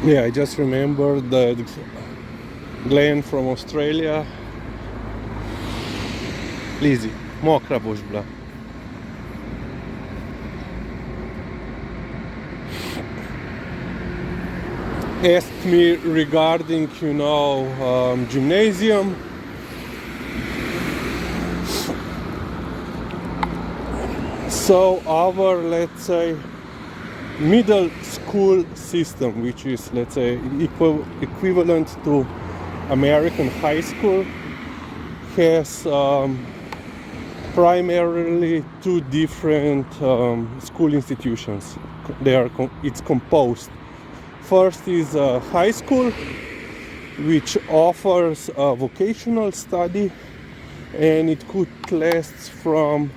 Yeah, I just remembered the Glenn from Australia. Lizzy, mokra boš bila. Asked me regarding, gymnasium. So our, let's say, middle school system, which is, let's say, equivalent to American high school, has primarily two different school institutions. It's composed. First is high school, which offers a vocational study, and it could last from,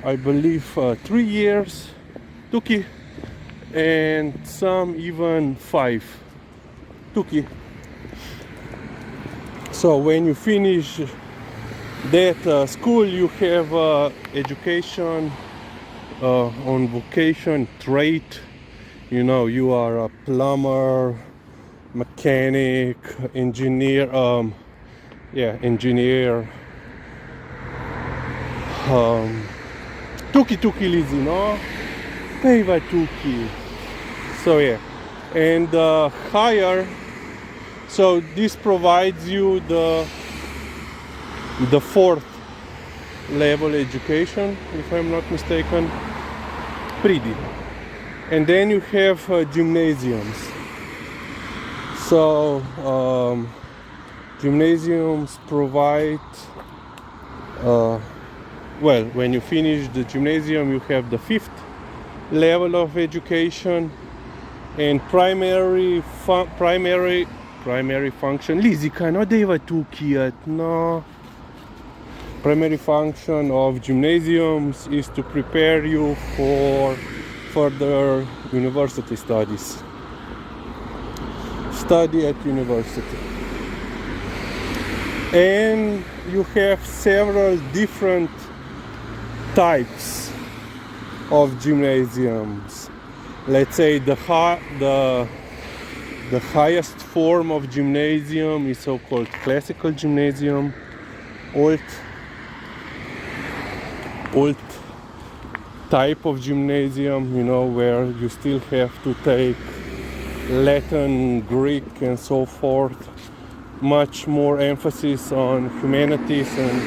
I believe, 3 years, Tuki, and some even 5, Tuki. So when you finish that school, you have education on vocation, trade. You are a plumber, mechanic, engineer, engineer. Tuki Lizzy, no? Peiva Tuki. So yeah, and higher. So this provides you the fourth level education, if I'm not mistaken. Pretty. And then you have gymnasiums. So gymnasiums provide, when you finish the gymnasium, you have the fifth level of education, and primary function. Lizzy, no deva tu kiat, no. Primary function of gymnasiums is to prepare you for further university studies. Study at university. And you have several different types of gymnasiums. Let's say the highest form of gymnasium is so-called classical gymnasium, old type of gymnasium, where you still have to take Latin, Greek, and so forth. Much more emphasis on humanities and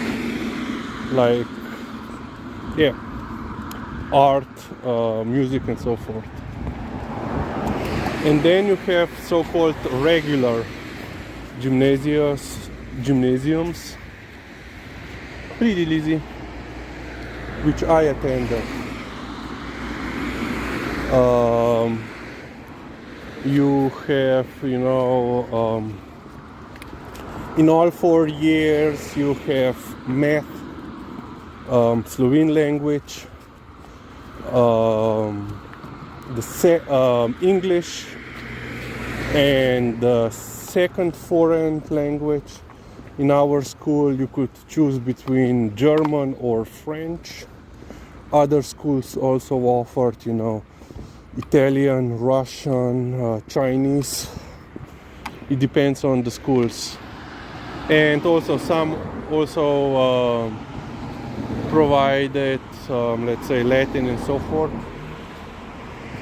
art, music, and so forth. And then you have so-called regular gymnasiums, pretty Lizzy, which I attended. You have, in all 4 years you have math, Slovene language, English, and the second foreign language. In our school you could choose between German or French. Other schools also offered, Italian, Russian, Chinese. It depends on the schools. And also some provided, let's say, Latin and so forth.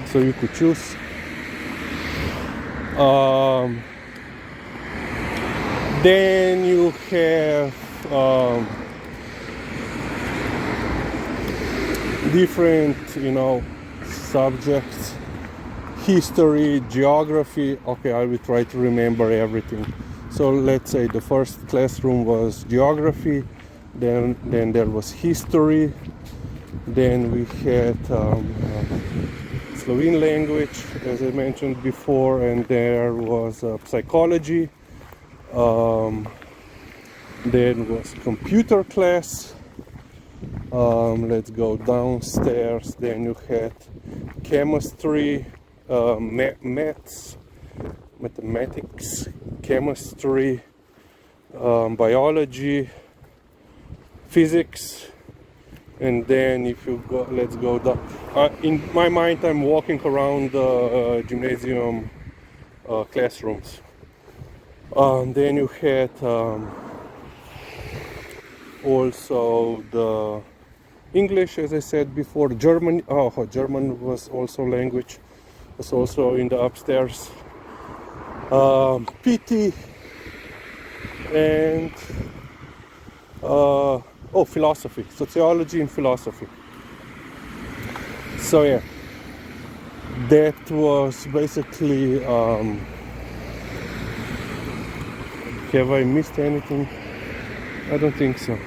So you could choose. Then you have different, subjects: history, geography. Okay, I will try to remember everything. So let's say the first classroom was geography, then there was history, then we had Slovene language, as I mentioned before, and there was psychology. Then was computer class. Let's go downstairs. Then you had chemistry, mathematics, chemistry, biology, physics, and then if you go, let's go down. In my mind, I'm walking around the gymnasium classrooms. Then you had also the English, as I said before. German. Oh, German was also language. Was also in the upstairs. PT and philosophy, sociology and philosophy. So yeah, that was basically. Have I missed anything? I don't think so.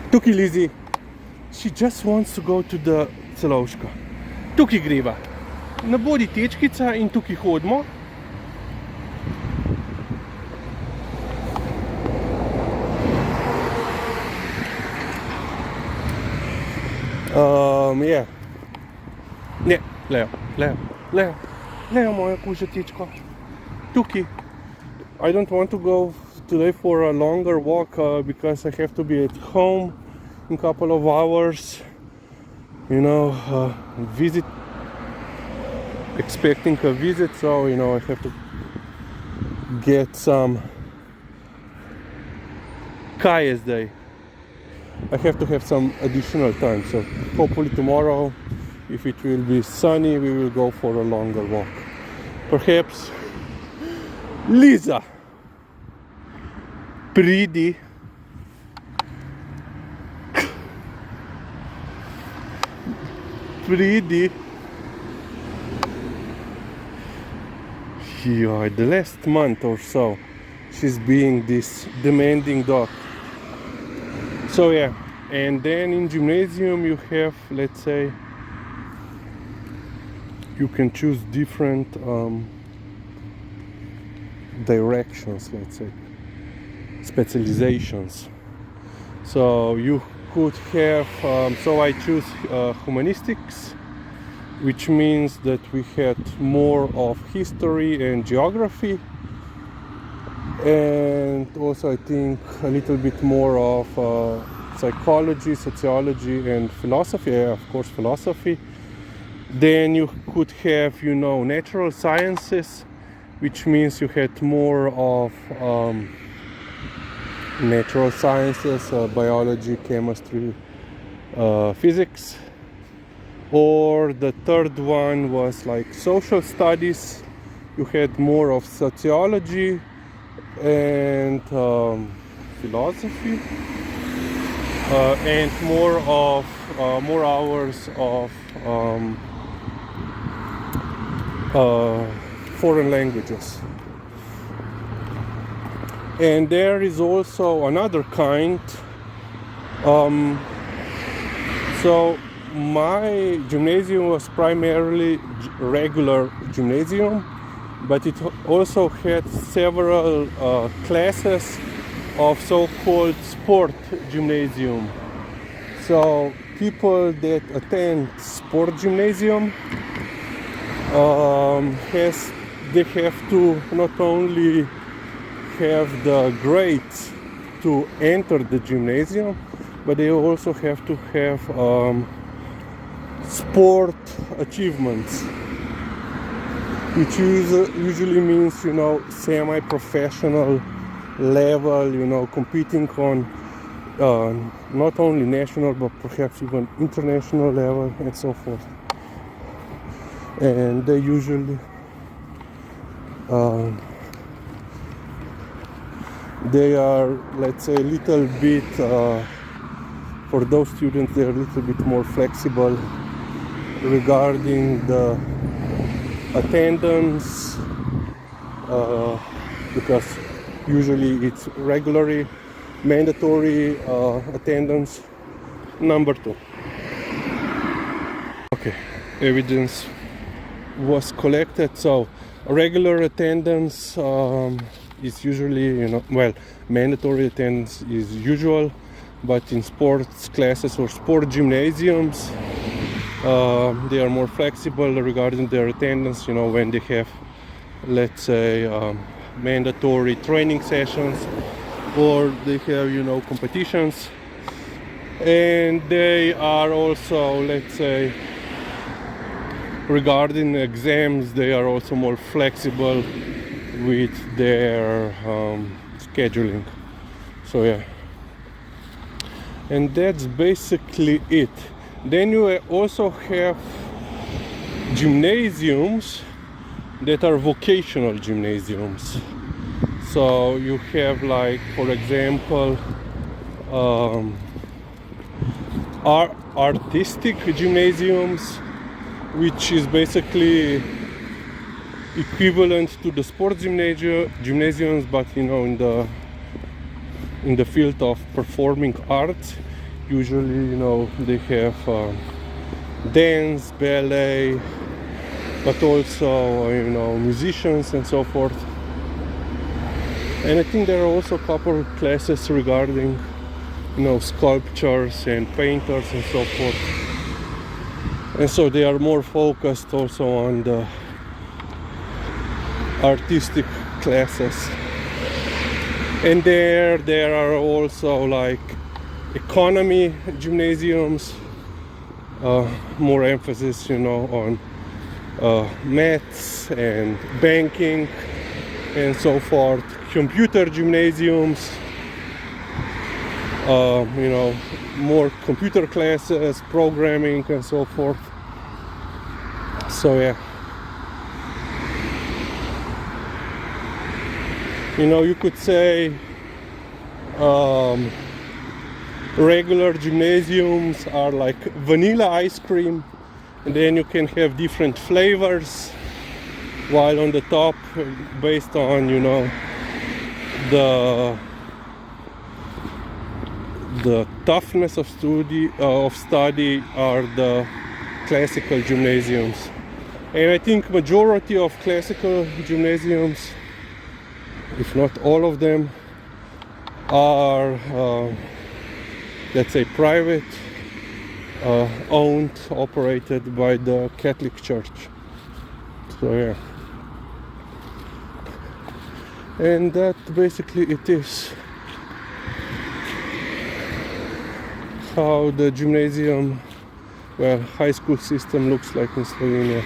Tuki Lizzie, she just wants to go to the celovška. Tuki greva. Ne bodi tečkica in tukaj hodimo. Yeah. Ne, Leo, moja kuža tečko. Tuki. I don't want to go today for a longer walk because I have to be at home in a couple of hours. You know, expecting a visit, so you know I have to get some Kaya's day. I have to have some additional time, so hopefully tomorrow, if it will be sunny, we will go for a longer walk. Perhaps Liza, pridi. Pridi. Yeah, the last month or so, she's being this demanding dog. So yeah, and then in gymnasium you have, let's say, you can choose different directions, let's say, specializations. So you could have, so I choose humanistics, which means that we had more of history and geography, and also I think a little bit more of psychology, sociology, and philosophy. Yeah, of course, philosophy. Then you could have, you know, natural sciences, which means you had more of natural sciences, biology, chemistry, physics. Or the third one was like social studies. You had more of sociology and philosophy, and more hours of foreign languages. And there is also another kind. So my gymnasium was primarily regular gymnasium, but it also had several classes of so-called sport gymnasium. So people that attend sport gymnasium they have to not only have the grades to enter the gymnasium, but they also have to have sport achievements, which usually means, you know, semi-professional level, you know, competing on not only national but perhaps even international level and so forth. And they usually they are, let's say, a little bit for those students, they're a little bit more flexible regarding the attendance, because usually it's regularly mandatory attendance. Number 2. Okay, evidence was collected. So regular attendance is usually, you know, well, mandatory attendance is usual, but in sports classes or sport gymnasiums, they are more flexible regarding their attendance, you know, when they have, let's say, mandatory training sessions, or they have, you know, competitions, and they are also, let's say, regarding exams, they are also more flexible with their scheduling. So yeah, and that's basically it. Then you also have gymnasiums that are vocational gymnasiums. So you have, like, for example, artistic gymnasiums, which is basically equivalent to the sports gymnasiums, but in the field of performing arts. Usually, they have dance, ballet, but also musicians and so forth. And I think there are also a couple of classes regarding sculptures and painters and so forth. And so they are more focused also on the artistic classes. And there are also, like, economy gymnasiums, more emphasis on maths and banking and so forth. Computer gymnasiums, more computer classes, programming and so forth. So yeah, you could say regular gymnasiums are like vanilla ice cream, and then you can have different flavors, while on the top, based on the toughness of study are the classical gymnasiums. And I think majority of classical gymnasiums, if not all of them, are let's say private, owned, operated by the Catholic Church. So yeah, and that basically it is how the gymnasium, high school system looks like in Slovenia.